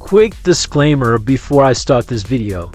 Quick disclaimer before I start this video.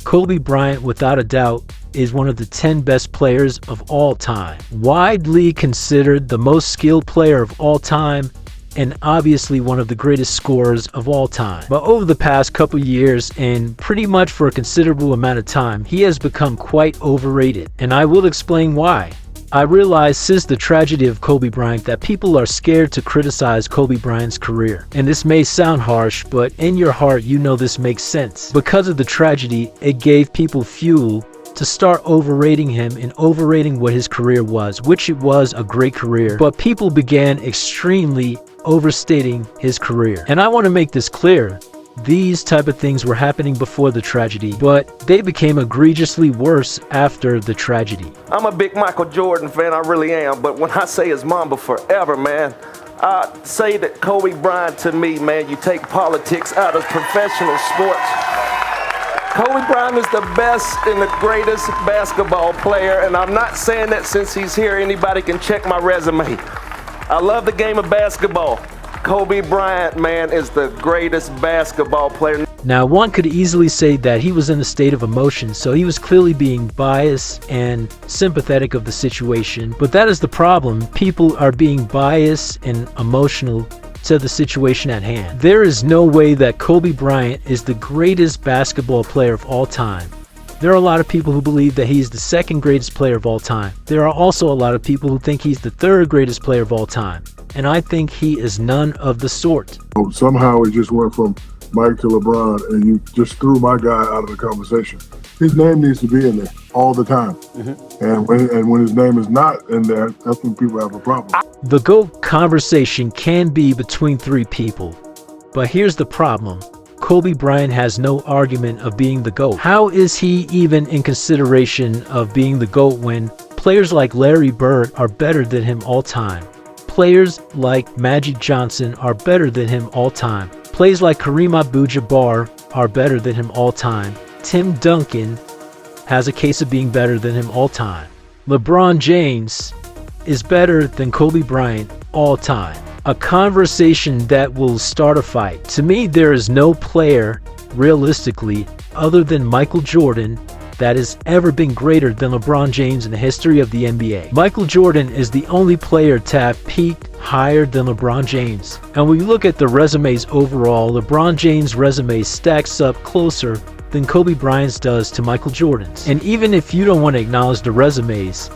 Kobe Bryant, without a doubt, is one of the 10 best players of all time. Widely considered the most skilled player of all time, and obviously one of the greatest scorers of all time. But over the past couple years, and pretty much for a considerable amount of time, he has become quite overrated, and I will explain why. I realized since the tragedy of Kobe Bryant that people are scared to criticize Kobe Bryant's career. And this may sound harsh, but in your heart you know this makes sense. Because of the tragedy, it gave people fuel to start overrating him and overrating what his career was, which it was a great career, but people began extremely overstating his career. And I want to make this clear. These type of things were happening before the tragedy, but they became egregiously worse after the tragedy. I'm a big Michael Jordan fan, I really am, but when I say his Mamba forever, man, I say that Kobe Bryant to me, man, you take politics out of professional sports. Kobe Bryant is the best and the greatest basketball player, and I'm not saying that since he's here, anybody can check my resume. I love the game of basketball. Kobe Bryant, man, is the greatest basketball player. Now, one could easily say that he was in a state of emotion, so he was clearly being biased and sympathetic of the situation. But that is the problem. People are being biased and emotional to the situation at hand. There is no way that Kobe Bryant is the greatest basketball player of all time. There are a lot of people who believe that he's the second greatest player of all time. There are also a lot of people who think he's the third greatest player of all time. And I think he is none of the sort. Somehow it just went from Mike to LeBron, and you just threw my guy out of the conversation. His name needs to be in there all the time. And when his name is not in there, that's when people have a problem. The GOAT conversation can be between three people. But here's the problem. Kobe Bryant has no argument of being the GOAT. How is he even in consideration of being the GOAT when players like Larry Bird are better than him all time? Players like Magic Johnson are better than him all time. Players like Kareem Abdul-Jabbar are better than him all time. Tim Duncan has a case of being better than him all time. LeBron James is better than Kobe Bryant all time. A conversation that will start a fight. To me, there is no player, realistically, other than Michael Jordan, that has ever been greater than LeBron James in the history of the NBA. Michael Jordan is the only player to have peaked higher than LeBron James. And when you look at the resumes overall, LeBron James' resume stacks up closer than Kobe Bryant's does to Michael Jordan's. And even if you don't want to acknowledge the resumes,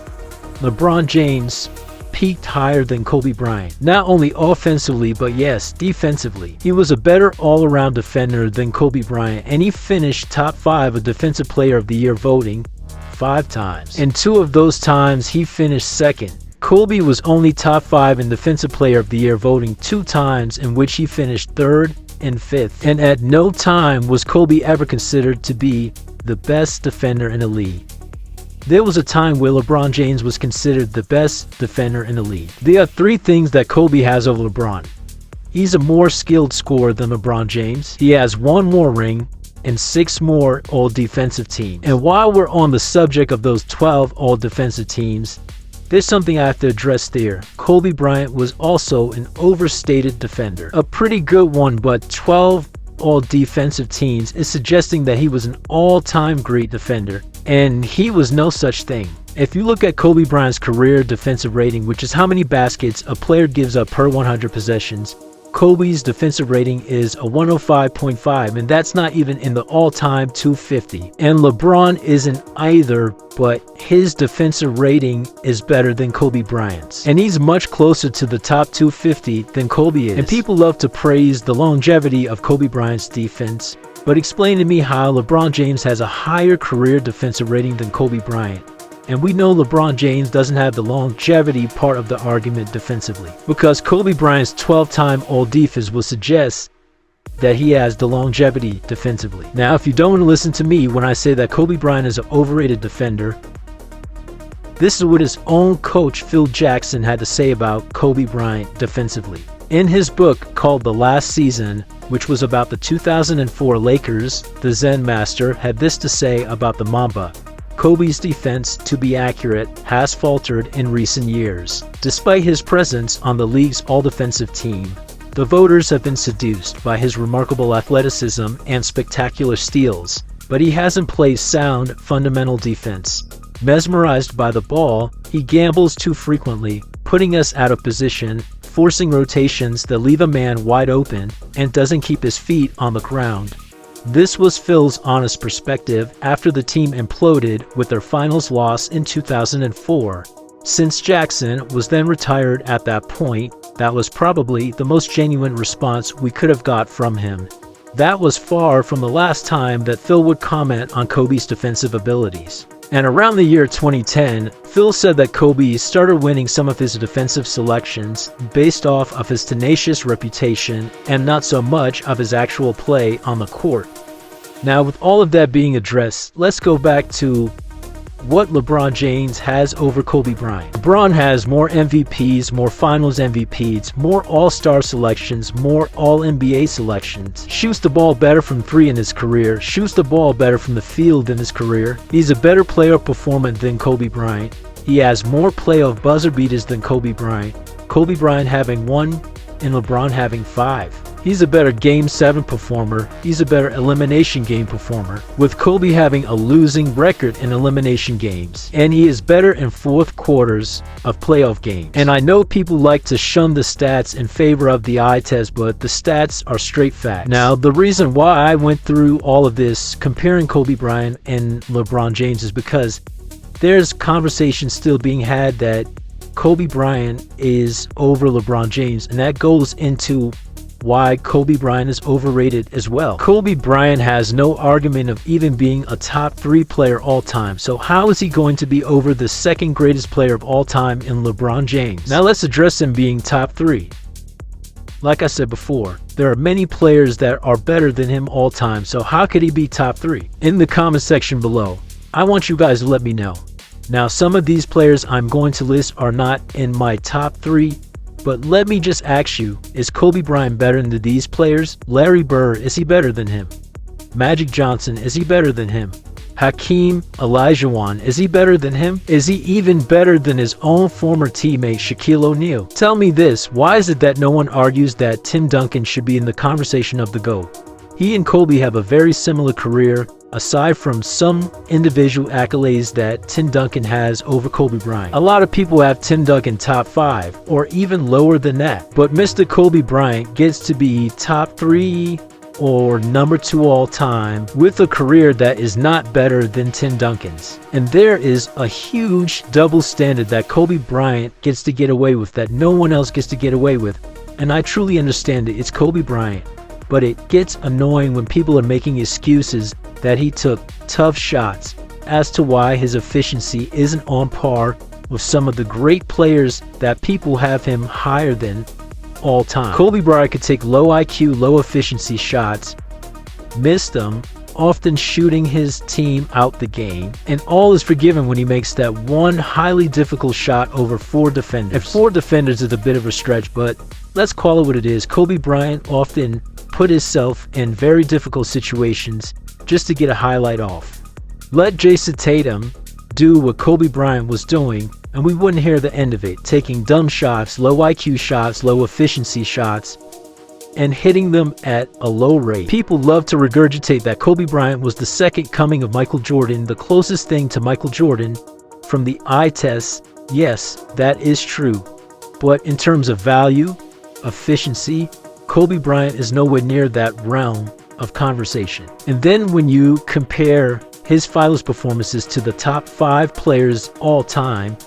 LeBron James peaked higher than Kobe Bryant. Not only offensively, but yes, defensively. He was a better all-around defender than Kobe Bryant, and he finished top 5 of Defensive Player of the Year voting 5 times. And 2 of those times, he finished second. Kobe was only top 5 in Defensive Player of the Year voting 2 times, in which he finished 3rd and 5th. And at no time was Kobe ever considered to be the best defender in the league. There was a time where LeBron James was considered the best defender in the league. There are 3 things that Kobe has over LeBron. He's a more skilled scorer than LeBron James. He has 1 more ring and 6 more all-defensive teams. And while we're on the subject of those 12 all-defensive teams, there's something I have to address there. Kobe Bryant was also an overstated defender. A pretty good one, but 12 all-defensive teams is suggesting that he was an all-time great defender. And he was no such thing. If you look at Kobe Bryant's career defensive rating, which is how many baskets a player gives up per 100 possessions, Kobe's defensive rating is a 105.5, and that's not even in the all-time 250. And LeBron isn't either, but his defensive rating is better than Kobe Bryant's. And he's much closer to the top 250 than Kobe is. And people love to praise the longevity of Kobe Bryant's defense, but explain to me how LeBron James has a higher career defensive rating than Kobe Bryant. And we know LeBron James doesn't have the longevity part of the argument defensively, because Kobe Bryant's 12-time All-Defense will suggest that he has the longevity defensively. Now, if you don't want to listen to me when I say that Kobe Bryant is an overrated defender, this is what his own coach Phil Jackson had to say about Kobe Bryant defensively. In his book called The Last Season, which was about the 2004 Lakers, the Zen Master had this to say about the Mamba. Kobe's defense, to be accurate, has faltered in recent years. Despite his presence on the league's all-defensive team, The voters have been seduced by his remarkable athleticism and spectacular steals, but he hasn't played sound, fundamental defense. Mesmerized by the ball, he gambles too frequently, putting us out of position, forcing rotations that leave a man wide open, and doesn't keep his feet on the ground. This was Phil's honest perspective after the team imploded with their finals loss in 2004. Since Jackson was then retired at that point, that was probably the most genuine response we could have got from him. That was far from the last time that Phil would comment on Kobe's defensive abilities. And around the year 2010, Phil said that Kobe started winning some of his defensive selections based off of his tenacious reputation and not so much of his actual play on the court. Now, with all of that being addressed, let's go back to what LeBron James has over Kobe Bryant. LeBron has more MVPs, more Finals MVPs, more All-Star selections, more All-NBA selections, shoots the ball better from three in his career, shoots the ball better from the field in his career. He's a better player performer than Kobe Bryant. He has more playoff buzzer beaters than Kobe Bryant. Kobe Bryant having 1 and LeBron having 5. He's a better Game 7 performer. He's a better elimination game performer, with Kobe having a losing record in elimination games. And he is better in fourth quarters of playoff games. And I know people like to shun the stats in favor of the eye test, but the stats are straight facts. Now, the reason why I went through all of this comparing Kobe Bryant and LeBron James is because there's conversation still being had that Kobe Bryant is over LeBron James, and that goes into why Kobe Bryant is overrated as well. Kobe Bryant has no argument of even being a top 3 player all time, so how is he going to be over the second greatest player of all time in LeBron James? Now let's address him being top 3. Like I said before, there are many players that are better than him all time, so how could he be top 3? In the comment section below, I want you guys to let me know. Now, some of these players I'm going to list are not in my top 3, but let me just ask you, is Kobe Bryant better than these players? Larry Bird, is he better than him? Magic Johnson, is he better than him? Hakeem Olajuwon, is he better than him? Is he even better than his own former teammate Shaquille O'Neal? Tell me this, why is it that no one argues that Tim Duncan should be in the conversation of the GOAT? He and Kobe have a very similar career, aside from some individual accolades that Tim Duncan has over Kobe Bryant. A lot of people have Tim Duncan top 5 or even lower than that, but Mr. Kobe Bryant gets to be top 3 or number 2 all time with a career that is not better than Tim Duncan's. And there is a huge double standard that Kobe Bryant gets to get away with that no one else gets to get away with. And I truly understand it, it's Kobe Bryant. But it gets annoying when people are making excuses that he took tough shots as to why his efficiency isn't on par with some of the great players that people have him higher than all time. Kobe Bryant could take low IQ, low efficiency shots, miss them, often shooting his team out the game, and all is forgiven when he makes that one highly difficult shot over 4 defenders. And 4 defenders is a bit of a stretch, but let's call it what it is. Kobe Bryant often put himself in very difficult situations just to get a highlight off. Let Jason Tatum do what Kobe Bryant was doing, and we wouldn't hear the end of it, taking dumb shots, low IQ shots, low efficiency shots, and hitting them at a low rate. People love to regurgitate that Kobe Bryant was the second coming of Michael Jordan, the closest thing to Michael Jordan from the eye test. Yes, that is true. But in terms of value, efficiency, Kobe Bryant is nowhere near that realm of conversation. And then when you compare his finals performances to the top 5 players all time,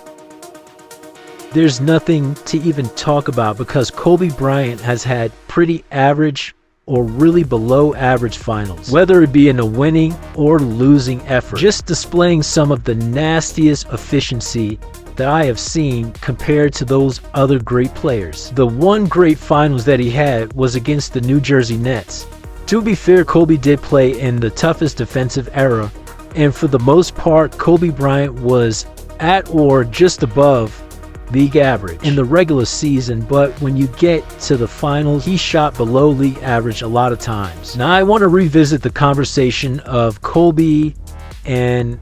there's nothing to even talk about because Kobe Bryant has had pretty average or really below average finals, whether it be in a winning or losing effort, just displaying some of the nastiest efficiency that I have seen compared to those other great players. The one great finals that he had was against the New Jersey Nets. To be fair, Kobe did play in the toughest defensive era, and for the most part, Kobe Bryant was at or just above league average in the regular season, but when you get to the finals, he shot below league average a lot of times. Now, I want to revisit the conversation of Kobe and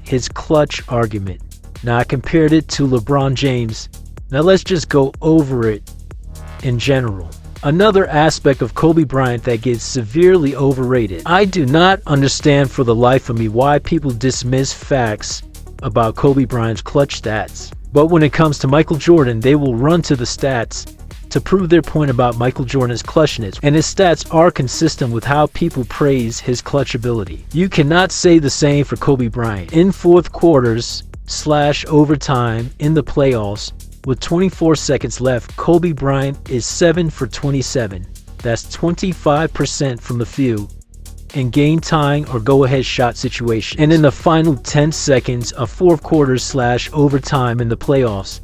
his clutch argument. Now, I compared it to LeBron James. Now, let's just go over it in general. Another aspect of Kobe Bryant that gets severely overrated. I do not understand for the life of me why people dismiss facts about Kobe Bryant's clutch stats. But when it comes to Michael Jordan, they will run to the stats to prove their point about Michael Jordan's clutchness, and his stats are consistent with how people praise his clutch ability. You cannot say the same for Kobe Bryant. In fourth quarters / overtime in the playoffs, with 24 seconds left, Kobe Bryant is 7 for 27. That's 25% from the field in game-tying or go-ahead shot situations. And in the final 10 seconds of fourth quarters / overtime in the playoffs,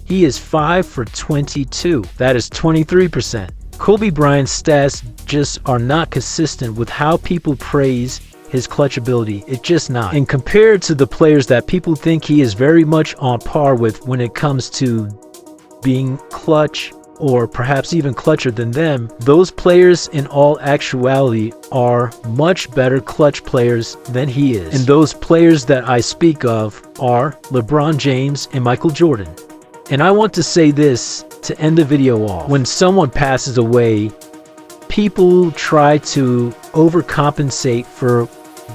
he is 5 for 22. That is 23%. Kobe Bryant's stats just are not consistent with how people praise his clutch ability. It's just not. And compared to the players that people think he is very much on par with when it comes to being clutch, or perhaps even clutcher than them, those players in all actuality are much better clutch players than he is. And those players that I speak of are LeBron James and Michael Jordan. And I want to say this to end the video off. When someone passes away, people try to overcompensate for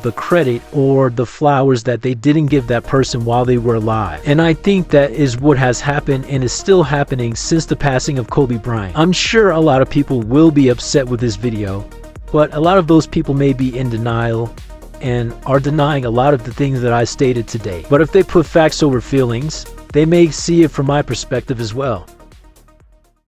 the credit or the flowers that they didn't give that person while they were alive. And I think that is what has happened and is still happening since the passing of Kobe Bryant. I'm sure a lot of people will be upset with this video, but a lot of those people may be in denial and are denying a lot of the things that I stated today. But if they put facts over feelings, they may see it from my perspective as well.